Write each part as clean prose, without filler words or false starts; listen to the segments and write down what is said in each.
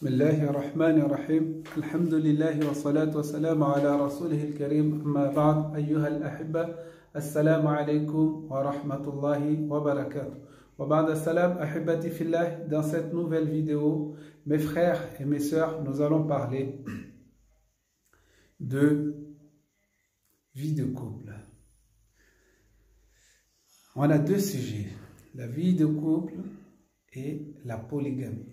بسم الله الرحمن الرحيم الحمد لله والصلاة والسلام على رسوله الكريم أما بعد أيها الأحبة السلام عليكم ورحمة الله وبركاته وبعد السلام أحبتي في الله. Dans cette nouvelle vidéo, mes frères et mes sœurs, nous allons parler de vie de couple. On a deux sujets, la vie de couple et la polygamie.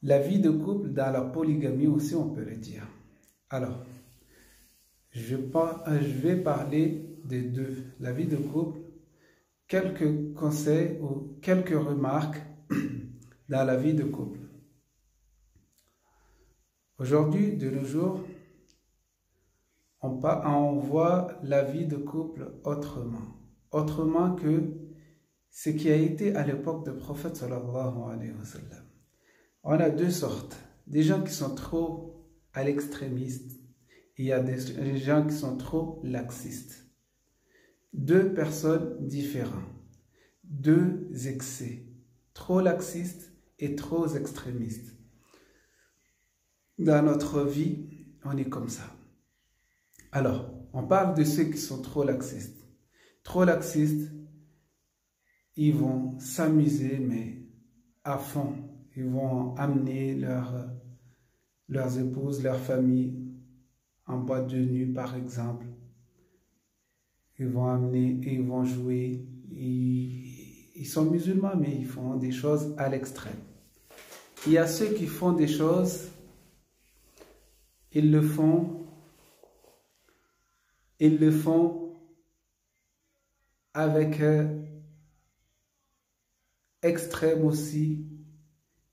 La vie de couple dans la polygamie aussi, on peut le dire. Alors, je vais parler des deux. La vie de couple, quelques conseils ou quelques remarques dans la vie de couple. Aujourd'hui, de nos jours, on voit la vie de couple autrement que ce qui a été à l'époque du prophète sallallahu alayhi wa sallam. On a deux sortes, des gens qui sont trop à l'extrémiste et il y a des gens qui sont trop laxistes. Deux personnes différentes, deux excès, trop laxistes et trop extrémistes. Dans notre vie, on est comme ça. Alors, on parle de ceux qui sont trop laxistes. Trop laxistes, ils vont s'amuser, mais à fond. Ils vont amener leurs épouses, leur famille en boîte de nuit, par exemple. Ils vont jouer. Ils sont musulmans, mais ils font des choses à l'extrême. Il y a ceux qui font des choses, ils le font avec extrême aussi,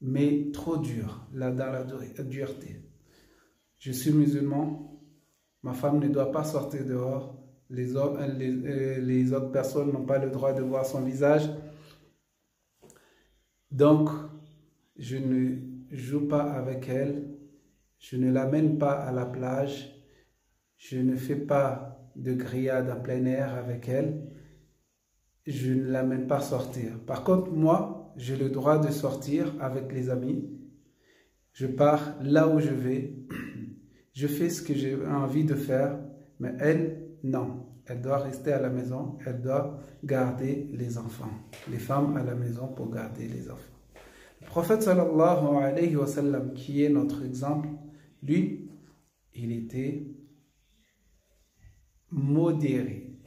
mais trop dur, là dans la dureté. Je suis musulman, ma femme ne doit pas sortir dehors, les autres personnes n'ont pas le droit de voir son visage. Donc, je ne joue pas avec elle, je ne l'amène pas à la plage, je ne fais pas de grillade en plein air avec elle, je ne l'amène pas sortir. Par contre, moi, j'ai le droit de sortir avec les amis. Je pars là où je vais. Je fais ce que j'ai envie de faire. Mais elle, non. Elle doit rester à la maison. Elle doit garder les enfants. Les femmes à la maison pour garder les enfants. Le prophète sallallahu alayhi wa sallam, qui est notre exemple, lui, il était modéré.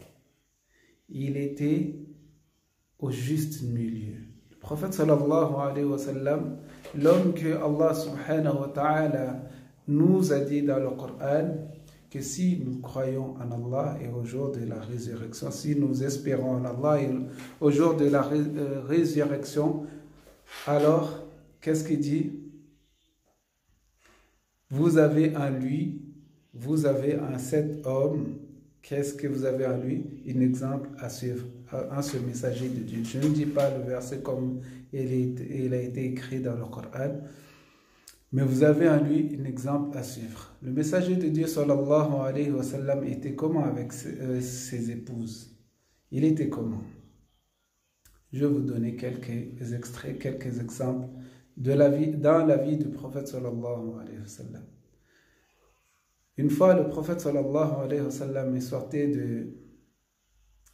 Il était au juste milieu. Le prophète sallallahu alayhi wa sallam, l'homme que Allah subhanahu wa ta'ala nous a dit dans le Coran que si nous croyons en Allah et au jour de la résurrection, si nous espérons en Allah et au jour de la résurrection, alors qu'est-ce qu'il dit? Vous avez en lui, vous avez en cet homme, qu'est-ce que vous avez en lui? Un exemple à suivre, en ce messager de Dieu. Je ne dis pas le verset comme il a été écrit dans le Coran, mais vous avez en lui un exemple à suivre. Le messager de Dieu, sallallahu alayhi wa sallam, était comment avec ses épouses? Il était comment? Je vais vous donner quelques extraits, quelques exemples dans la vie du prophète, sallallahu alayhi wa sallam. Une fois, le prophète sallallahu alayhi wa sallam est sorti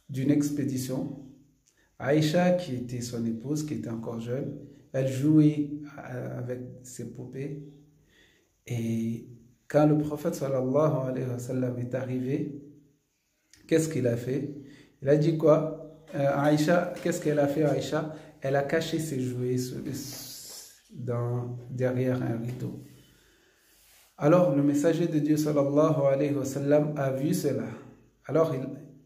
d'une expédition. Aïcha, qui était son épouse, qui était encore jeune, elle jouait avec ses poupées. Et quand le prophète sallallahu alayhi wa sallam est arrivé, qu'est-ce qu'il a fait? Il a dit quoi? Aïcha, qu'est-ce qu'elle a fait, Aïcha? Elle a caché ses jouets derrière un rideau. Alors, le messager de Dieu, sallallahu alayhi wa sallam, a vu cela. Alors,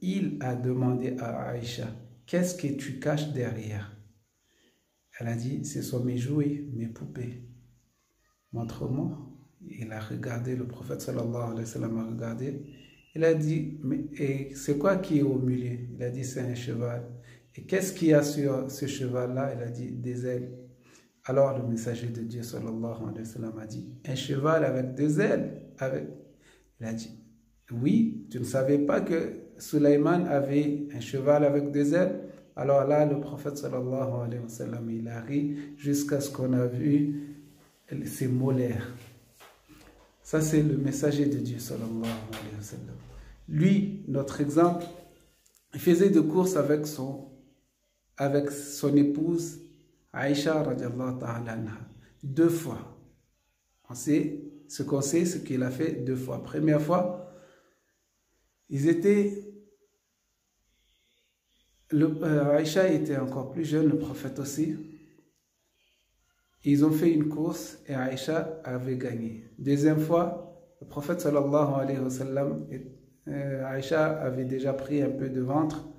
il a demandé à Aïcha, qu'est-ce que tu caches derrière? Elle a dit, ce sont mes jouets, mes poupées. Montre-moi. Il a regardé, le prophète, sallallahu alayhi wa sallam, a regardé. Il a dit, et c'est quoi qui est au milieu? Il a dit, c'est un cheval. Et qu'est-ce qu'il y a sur ce cheval-là? Il a dit, des ailes. Alors le messager de Dieu sallallahu alayhi wa sallam a dit, un cheval avec deux ailes. Il a dit, oui, tu ne savais pas que Sulayman avait un cheval avec deux ailes? Alors là, le prophète sallallahu alayhi wa sallam, il a ri jusqu'à ce qu'on a vu ses molaires. Ça, c'est le messager de Dieu, sallallahu alayhi wa sallam. Lui, notre exemple, il faisait des courses avec son épouse, Aïcha, radiallahu ta'ala anha, 2 fois. On sait, ce qu'on sait, c'est qu'il a fait 2 fois. Première fois, Aïcha était encore plus jeune, le prophète aussi. Ils ont fait une course et Aïcha avait gagné. Deuxième fois, le prophète sallallahu alayhi wa sallam, Aïcha avait déjà pris un peu de ventre.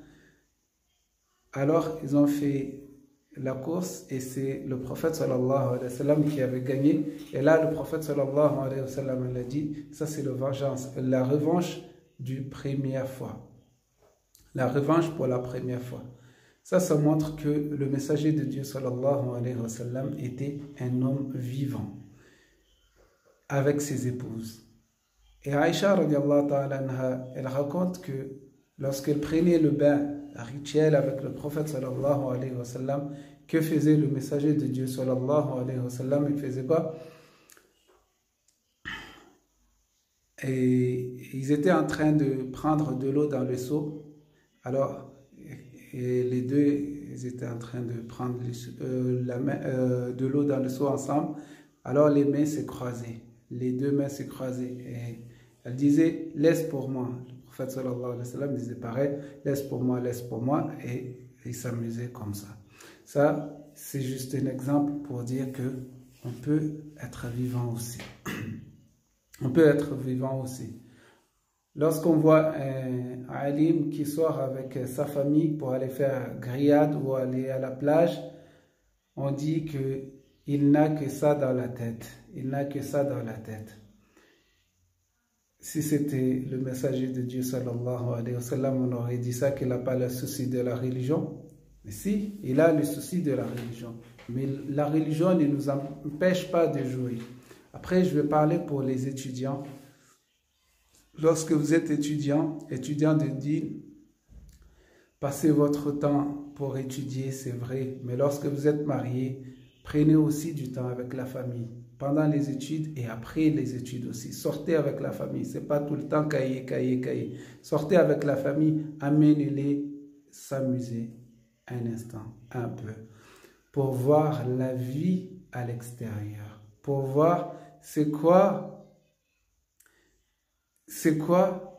Alors, ils ont fait la course et c'est le prophète sallallahu alayhi wa sallam qui avait gagné. Et là, le prophète sallallahu alayhi wa sallam a dit, ça c'est la revanche du première fois. La revanche pour la première fois. Ça montre que le messager de Dieu sallallahu alayhi wa sallam était un homme vivant avec ses épouses. Et Aïcha radiallahu ta'ala anha, elle raconte que lorsqu'elle prenait le bain rituel avec le prophète sallallahu alayhi wa sallam, que faisait le messager de Dieu sallallahu alayhi wa sallam? Il faisait quoi? Et ils étaient en train de prendre de l'eau dans le seau. Alors, et les deux, ils étaient en train de prendre de l'eau dans le seau ensemble. Alors, les mains se croisaient. Les 2 mains se croisaient. Et elle disait, laisse pour moi. Le prophète sallallahu alayhi wa sallam disait pareil, laisse pour moi, laisse pour moi. Et ils s'amusaient comme ça. Ça, c'est juste un exemple pour dire que on peut être vivant aussi. On peut être vivant aussi. Lorsqu'on voit un alim qui sort avec sa famille pour aller faire grillade ou aller à la plage, on dit qu'il n'a que ça dans la tête. Il n'a que ça dans la tête. Si c'était le messager de Dieu, sallallahu alayhi wa sallam, on aurait dit ça, qu'il n'a pas le souci de la religion. Mais si, il a le souci de la religion. Mais la religion ne nous empêche pas de jouer. Après, je vais parler pour les étudiants. Lorsque vous êtes étudiant de dîn, passez votre temps pour étudier, c'est vrai. Mais lorsque vous êtes marié, prenez aussi du temps avec la famille. Pendant les études et après les études aussi. Sortez avec la famille. Ce n'est pas tout le temps cahier. Sortez avec la famille, amenez-les s'amuser un instant, un peu. Pour voir la vie à l'extérieur. Pour voir c'est quoi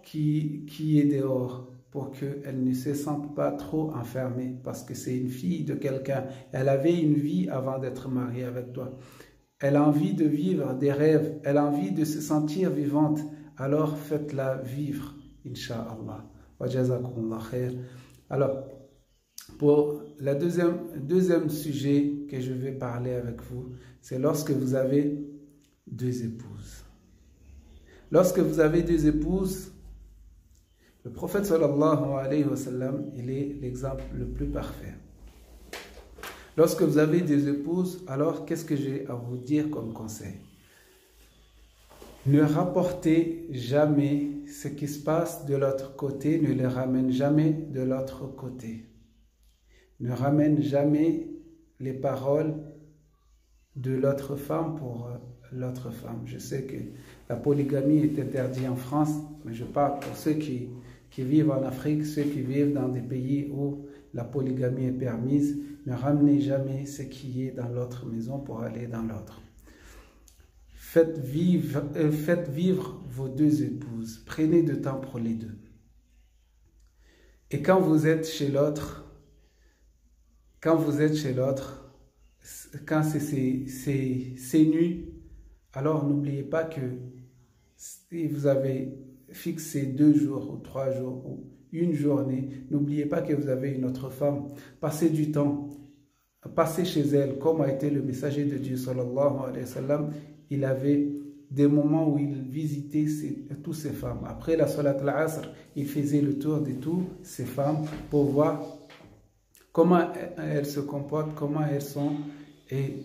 qui est dehors, pour qu'elle ne se sente pas trop enfermée, parce que c'est une fille de quelqu'un. Elle avait une vie avant d'être mariée avec toi. Elle a envie de vivre des rêves, elle a envie de se sentir vivante. Alors faites-la vivre, Inch'Allah. Wa jazakumullah khair. Alors, pour le deuxième sujet que je vais parler avec vous, c'est lorsque vous avez 2 épouses. Lorsque vous avez 2 épouses, le prophète sallallahu alayhi wa sallam, il est l'exemple le plus parfait. Lorsque vous avez 2 épouses, alors qu'est-ce que j'ai à vous dire comme conseil? Ne rapportez jamais ce qui se passe de l'autre côté, ne le ramène jamais de l'autre côté. Ne ramène jamais les paroles de l'autre femme pour l'autre femme. Je sais que la polygamie est interdite en France, mais je parle pour ceux qui vivent en Afrique, ceux qui vivent dans des pays où la polygamie est permise. Ne ramenez jamais ce qui est dans l'autre maison pour aller dans l'autre. Faites vivre vos 2 épouses. Prenez du temps pour les 2. Et quand vous êtes chez l'autre, quand c'est nuit, alors n'oubliez pas que si vous avez fixé 2 jours ou 3 jours ou une journée, n'oubliez pas que vous avez une autre femme. Passez du temps, passez chez elle, comme a été le messager de Dieu, sallallahu alayhi wa sallam. Il avait des moments où il visitait toutes ces femmes. Après la salat al-asr, il faisait le tour de toutes ces femmes pour voir comment elles se comportent, comment elles sont. Et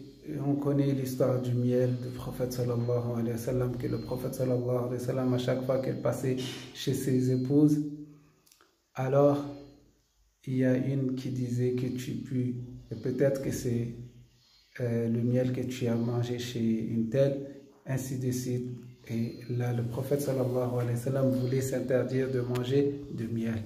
on connaît l'histoire du miel du prophète sallallahu alayhi wa sallam, que le prophète sallallahu alayhi wa sallam, à chaque fois qu'elle passait chez ses épouses, alors il y a une qui disait que tu pues, et peut-être que c'est le miel que tu as mangé chez une telle, ainsi de suite. Et là, le prophète sallallahu alayhi wa sallam voulait s'interdire de manger de miel.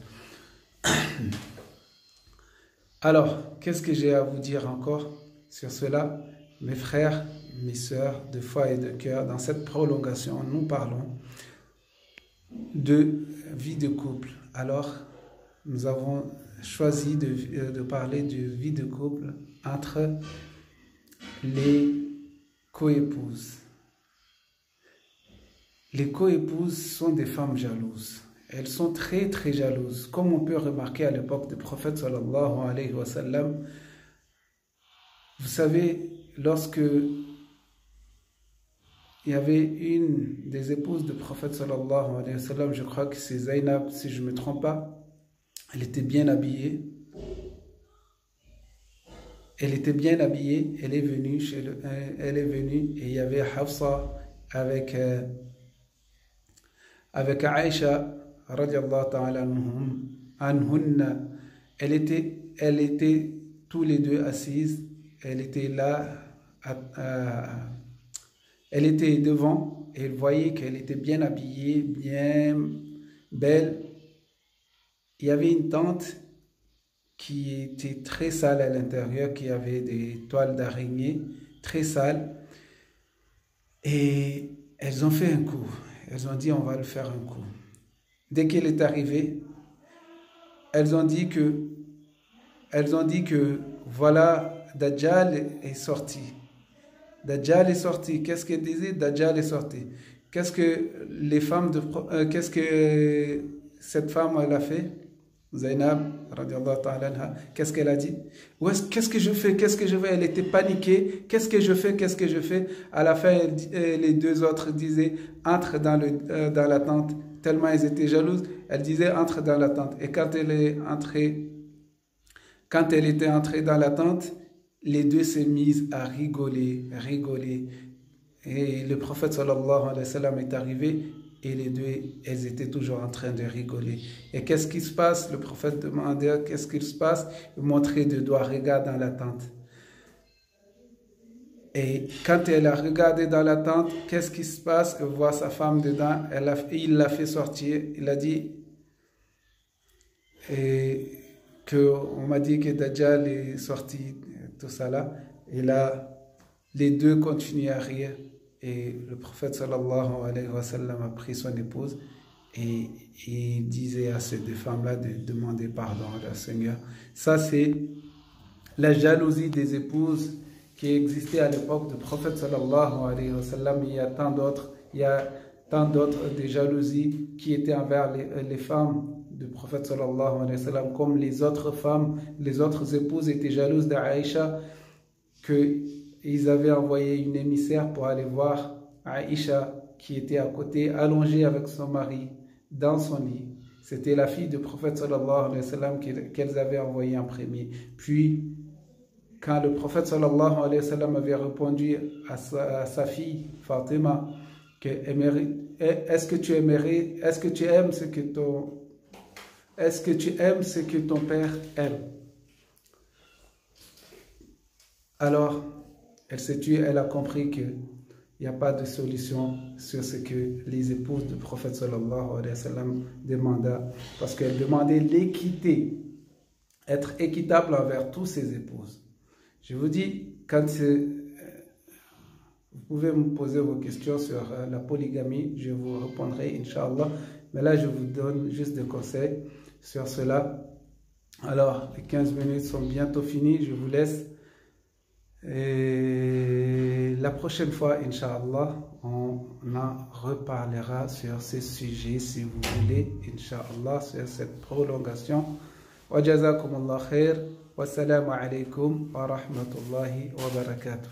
Alors, qu'est-ce que j'ai à vous dire encore sur cela? Mes frères, mes sœurs de foi et de cœur, dans cette prolongation, nous parlons de vie de couple. Alors, nous avons choisi de parler de vie de couple entre les coépouses. Les coépouses sont des femmes jalouses. Elles sont très très jalouses. Comme on peut remarquer à l'époque du prophète sallallahu alayhi wa sallam, vous savez, lorsque il y avait une des épouses du prophète sallallahu alayhi wa sallam, je crois que c'est Zainab, si je ne me trompe pas, elle était bien habillée. Elle était bien habillée, elle est venue et il y avait Hafsa avec Aïcha radiallahu ta'ala anhunna. Elle était tous les deux assises, elle était là, elle était devant, et elle voyait qu'elle était bien habillée, bien belle. Il y avait une tente qui était très sale à l'intérieur, qui avait des toiles d'araignée très sales. Et elles ont fait un coup. Elles ont dit, on va le faire un coup. Dès qu'elle est arrivée, elles ont dit que voilà, Dajjal est sorti. Dajjal est sorti. Qu'est-ce qu'elle disait? Dajjal est sorti. Qu'est-ce que cette femme elle a fait? Zainab, radiallahu ta'ala anha, qu'est-ce qu'elle a dit? Qu'est-ce que je fais? Qu'est-ce que je fais? Elle était paniquée. Qu'est-ce que je fais? Qu'est-ce que je fais? À la fin, les deux autres disaient, entre dans la tente. Tellement elles étaient jalouses, elles disaient, entre dans la tente. Et quand elle était entrée dans la tente, les deux s'est mises à rigoler. Et le prophète sallallahu alayhi wa sallam est arrivé. Et les deux, elles étaient toujours en train de rigoler. Et qu'est-ce qui se passe? Le prophète demandait, qu'est-ce qu'il se passe? Il montrait deux doigts, regarde dans la tente. Et quand elle a regardé dans la tente, qu'est-ce qui se passe? Elle voit sa femme dedans, il l'a fait sortir. Il a dit, on m'a dit que Dajjal est sorti, tout ça là. Et là, les deux continuaient à rire. Et le prophète sallallahu alayhi wa sallam a pris son épouse et il disait à ces deux femmes-là de demander pardon à leur Seigneur. Ça, c'est la jalousie des épouses qui existait à l'époque du prophète sallallahu alayhi wa sallam. Il y a tant d'autres des jalousies qui étaient envers les femmes du prophète sallallahu alayhi wa sallam, comme les autres femmes, les autres épouses étaient jalouses d'Aïcha, qu'ils avaient envoyé une émissaire pour aller voir Aïcha qui était à côté, allongée avec son mari dans son lit. C'était la fille du prophète sallallahu alayhi wa sallam qu'elles avaient envoyée en premier. Puis, quand le prophète sallallahu alayhi wa sallam avait répondu à sa fille Fatima, est-ce que tu aimes ce que ton père aime? Alors, elle s'est tuée, elle a compris qu'il n'y a pas de solution sur ce que les épouses du prophète sallallahu alayhi wa sallam demandaient, parce qu'elle demandait l'équité, être équitable envers tous ses épouses. Je vous dis, vous pouvez me poser vos questions sur la polygamie, je vous répondrai, Inch'Allah. Mais là, je vous donne juste des conseils sur cela. Alors, les 15 minutes sont bientôt finies, je vous laisse. Et la prochaine fois, Inch'Allah, on en reparlera sur ces sujets, si vous voulez, Inch'Allah, sur cette prolongation. Wa jazakumullah khair, wa salamu alaykum wa rahmatullahi wa barakatuh.